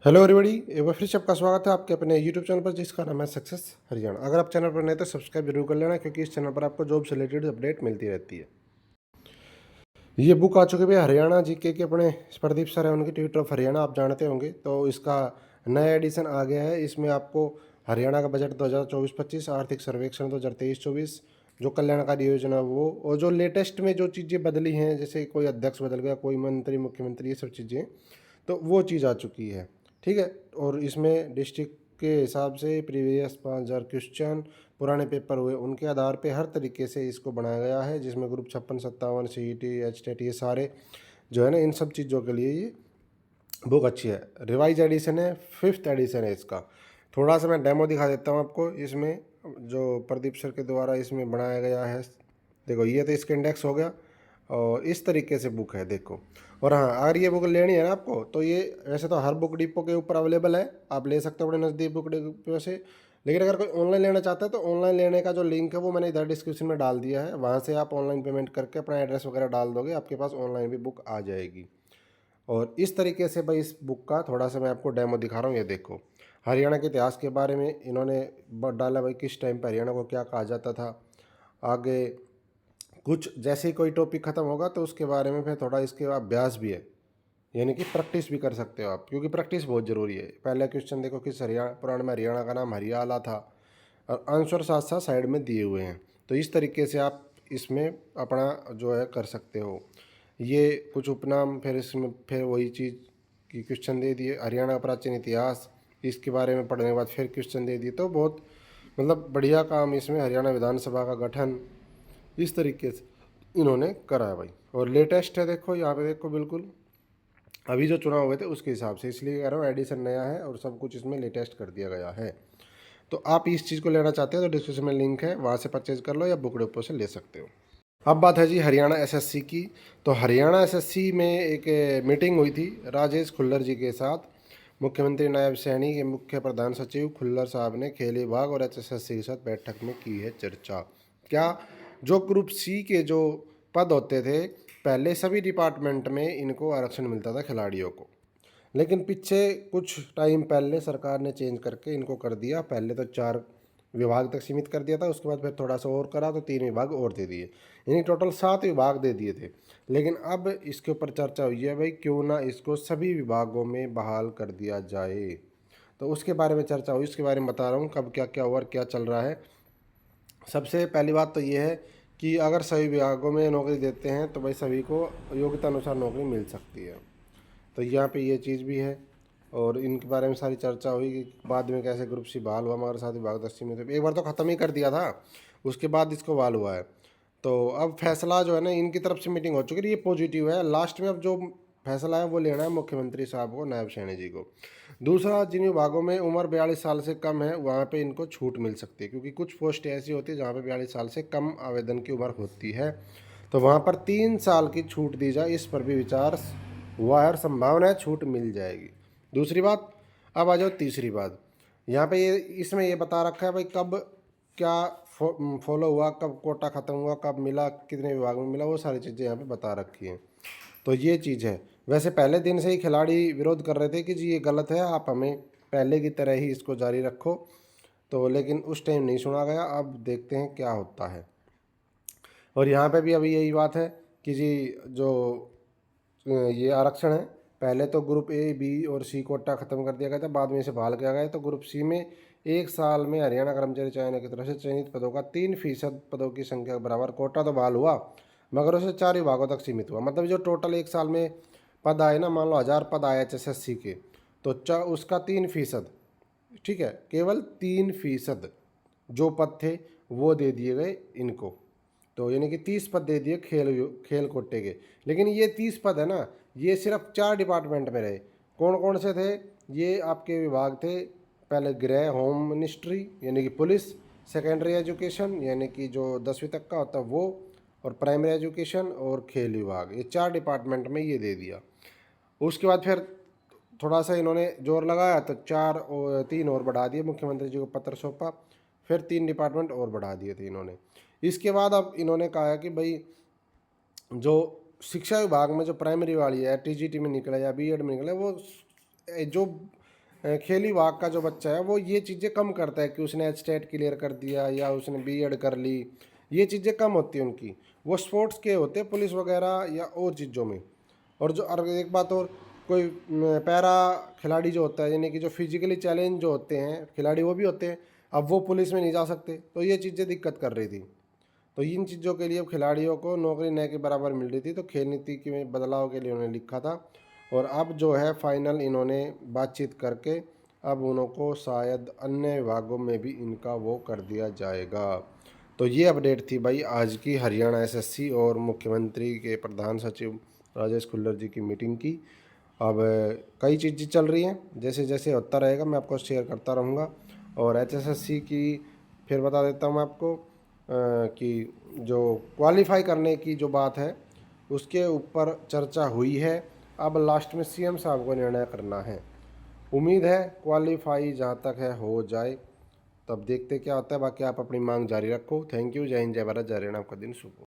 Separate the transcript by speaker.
Speaker 1: Hello everybody, एक बार फिर से आपका स्वागत है आपके अपने यूट्यूब चैनल पर जिसका नाम है सक्सेस हरियाणा। अगर आप चैनल पर नए तो सब्सक्राइब जरूर कर लेना, क्योंकि इस चैनल पर आपको जॉब से रिलेटेड अपडेट मिलती रहती है। ये बुक आ चुके भैया हरियाणा जीके के अपने प्रदीप सर हैं, उनकी ट्विटर ऑफ हरियाणा आप जानते होंगे। तो इसका नया एडिशन आ गया है। इसमें आपको हरियाणा का बजट 2024-25, आर्थिक सर्वेक्षण 2023-24, जो कल्याणकारी योजना वो, और जो लेटेस्ट में जो चीज़ें बदली हैं, जैसे कोई अध्यक्ष बदल गया, कोई मंत्री, मुख्यमंत्री, ये सब चीज़ें, तो वो चीज़ आ चुकी है। ठीक है। और इसमें डिस्ट्रिक्ट के हिसाब से प्रीवियस 5,000 क्वेश्चन पुराने पेपर हुए, उनके आधार पे हर तरीके से इसको बनाया गया है, जिसमें ग्रुप 56, 57, CET, HTET, ये सारे जो है ना, इन सब चीज़ों के लिए ये बुक अच्छी है। रिवाइज एडिशन है, 5th एडिशन है इसका। थोड़ा सा मैं डेमो दिखा देता हूँ आपको। इसमें जो प्रदीप सर के द्वारा इसमें बनाया गया है, देखो ये तो इसका इंडेक्स हो गया, और इस तरीके से बुक है देखो। और हाँ, अगर ये बुक लेनी है ना आपको, तो ये वैसे तो हर बुक डिपो के ऊपर अवेलेबल है, आप ले सकते हो अपने नज़दीक बुक डिपो से। लेकिन अगर कोई ऑनलाइन लेना चाहता है तो ऑनलाइन लेने का जो लिंक है वो मैंने इधर डिस्क्रिप्शन में डाल दिया है, वहाँ से आप ऑनलाइन पेमेंट करके अपना एड्रेस वगैरह डाल दोगे, आपके पास ऑनलाइन भी बुक आ जाएगी। और इस तरीके से भाई, इस बुक का थोड़ा सा मैं आपको डेमो दिखा रहा हूँ। ये देखो, हरियाणा के इतिहास के बारे में इन्होंने डाला भाई, किस टाइम पर हरियाणा को क्या कहा जाता था। आगे कुछ जैसे ही कोई टॉपिक ख़त्म होगा तो उसके बारे में फिर थोड़ा इसके अभ्यास भी है, यानी कि प्रैक्टिस भी कर सकते हो आप, क्योंकि प्रैक्टिस बहुत ज़रूरी है। पहला क्वेश्चन देखो, किस हरियाणा पुराण में हरियाणा का नाम हरियाला था, और आंसर साथ साथ साइड में दिए हुए हैं। तो इस तरीके से आप इसमें अपना जो है कर सकते हो। ये कुछ उपनाम, फिर इसमें फिर वही चीज़ की क्वेश्चन दे दिए। हरियाणा का प्राचीन इतिहास, इसके बारे में पढ़ने के बाद फिर क्वेश्चन दे दिए। तो बहुत मतलब बढ़िया काम इसमें, हरियाणा विधानसभा का गठन, इस तरीके से इन्होंने करा है भाई। और लेटेस्ट है, देखो यहाँ पे देखो, बिल्कुल अभी जो चुनाव हुए थे उसके हिसाब से, इसलिए कह रहा हूँ एडिशन नया है और सब कुछ इसमें लेटेस्ट कर दिया गया है। तो आप इस चीज़ को लेना चाहते हो तो डिस्क्रिप्शन में लिंक है, वहाँ से परचेज कर लो, या बुक डिपो से ले सकते हो। अब बात है जी हरियाणा एसएससी की। तो हरियाणा एसएससी में एक मीटिंग हुई थी राजेश खुल्लर जी के साथ। मुख्यमंत्री नायब सैनी के मुख्य प्रधान सचिव खुल्लर साहब ने खेल विभाग और एचएसएससी के साथ बैठक में की है चर्चा। क्या, जो ग्रुप सी के जो पद होते थे, पहले सभी डिपार्टमेंट में इनको आरक्षण मिलता था खिलाड़ियों को, लेकिन पीछे कुछ टाइम पहले सरकार ने चेंज करके इनको कर दिया। पहले तो 4 विभाग तक सीमित कर दिया था, उसके बाद फिर थोड़ा सा और करा तो 3 विभाग और दे दिए, यानी टोटल 7 विभाग दे दिए थे। लेकिन अब इसके ऊपर चर्चा हुई है भाई, क्यों ना इसको सभी विभागों में बहाल कर दिया जाए। तो उसके बारे में चर्चा हुई, उसके बारे में बता रहा हूँ कब क्या क्या हुआ और क्या चल रहा है। सबसे पहली बात तो ये है कि अगर सभी विभागों में नौकरी देते हैं तो भाई सभी को योग्यता अनुसार नौकरी मिल सकती है। तो यहाँ पे ये चीज़ भी है, और इनके बारे में सारी चर्चा हुई कि बाद में कैसे ग्रुप सी बहाल हुआ, मगर साथ ही विभाग 10 में तो एक बार तो ख़त्म ही कर दिया था, उसके बाद इसको बहाल हुआ है। तो अब फैसला जो है ना, इनकी तरफ से मीटिंग हो चुकी है, ये पॉजिटिव है। लास्ट में अब जो फैसला है वो लेना है मुख्यमंत्री साहब को, नायब सैनी जी को। दूसरा, जिन विभागों में उम्र 42 साल से कम है वहाँ पे इनको छूट मिल सकती है, क्योंकि कुछ पोस्ट ऐसी होती है जहाँ पे 42 साल से कम आवेदन की उम्र होती है, तो वहाँ पर 3 साल की छूट दी जाए, इस पर भी विचार हुआ है और संभावना है छूट मिल जाएगी। दूसरी बात, अब आ जाओ तीसरी बात। यहाँ पे ये इसमें ये बता रखा है भाई, कब क्या फॉलो हुआ, कब कोटा ख़त्म हुआ, कब मिला, कितने विभाग में मिला, वो सारी चीज़ें यहाँ पे बता रखी हैं। तो ये चीज़ है। वैसे पहले दिन से ही खिलाड़ी विरोध कर रहे थे कि जी ये गलत है, आप हमें पहले की तरह ही इसको जारी रखो। तो लेकिन उस टाइम नहीं सुना गया, अब देखते हैं क्या होता है। और यहाँ पे भी अभी यही बात है कि जी जो ये आरक्षण है, पहले तो ग्रुप ए, बी और सी कोटा ख़त्म कर दिया गया था, बाद में इसे बहाल किया गया। तो ग्रुप सी में 1 साल में हरियाणा कर्मचारी चयन की तरफ से चयनित पदों का 3% पदों की संख्या के बराबर कोटा तो बहाल हुआ, मगर उसे 4 विभागों तक सीमित हुआ। मतलब जो टोटल 1 साल में पद आए ना, मान लो 1000 पद आए HSSC के, तो उसका 3%, ठीक है, केवल 3% जो पद थे वो दे दिए गए इनको। तो यानी कि 30 पद दे दिए खेल खेल कोटे के। लेकिन ये 30 पद है ना, ये सिर्फ 4 डिपार्टमेंट में रहे। कौन कौन से थे? ये आपके विभाग थे, पहले गृह होम मिनिस्ट्री यानी कि पुलिस, सेकेंडरी एजुकेशन यानी कि जो 10वीं तक का होता है वो, और प्राइमरी एजुकेशन और खेल विभाग, ये 4 डिपार्टमेंट में ये दे दिया। उसके बाद फिर थोड़ा सा इन्होंने जोर लगाया तो 4 और 3 और बढ़ा दिए, मुख्यमंत्री जी को पत्र सौंपा, फिर 3 डिपार्टमेंट और बढ़ा दिए थे इन्होंने। इसके बाद अब इन्होंने कहा कि भाई जो शिक्षा विभाग में जो प्राइमरी वाली है, टीजीटी में निकले या बीएड में निकले, वो जो खेल विभाग का जो बच्चा है वो ये चीज़ें कम करता है कि उसने एचटेट क्लियर कर दिया या उसने बीएड कर ली, ये चीज़ें कम होती हैं उनकी। वो स्पोर्ट्स के होते हैं पुलिस वगैरह या और चीज़ों में। और जो और एक बात और, कोई पैरा खिलाड़ी जो होता है यानी कि जो फिजिकली चैलेंज जो होते हैं खिलाड़ी वो भी होते हैं, अब वो पुलिस में नहीं जा सकते, तो ये चीज़ें दिक्कत कर रही थी। तो इन चीज़ों के लिए खिलाड़ियों को नौकरी न के बराबर मिल रही थी, तो खेल नीति के बदलाव के लिए उन्होंने लिखा था। और अब जो है फाइनल इन्होंने बातचीत करके अब उनको शायद अन्य विभागों में भी इनका वो कर दिया जाएगा। तो ये अपडेट थी भाई आज की हरियाणा एसएससी और मुख्यमंत्री के प्रधान सचिव राजेश खुल्लर जी की मीटिंग की। अब कई चीज़ें चल रही हैं, जैसे जैसे होता रहेगा मैं आपको शेयर करता रहूँगा। और एचएसएससी की फिर बता देता हूँ मैं आपको कि जो क्वालिफाई करने की जो बात है उसके ऊपर चर्चा हुई है। अब लास्ट में सीएम साहब को निर्णय करना है। उम्मीद है क्वालिफाई जहाँ तक है हो जाए, तब देखते क्या होता है। बाकी आप अपनी मांग जारी रखो। Thank you. जय हिंद, जय भारत, जय हरियाणा। आपका दिन शुभ हो।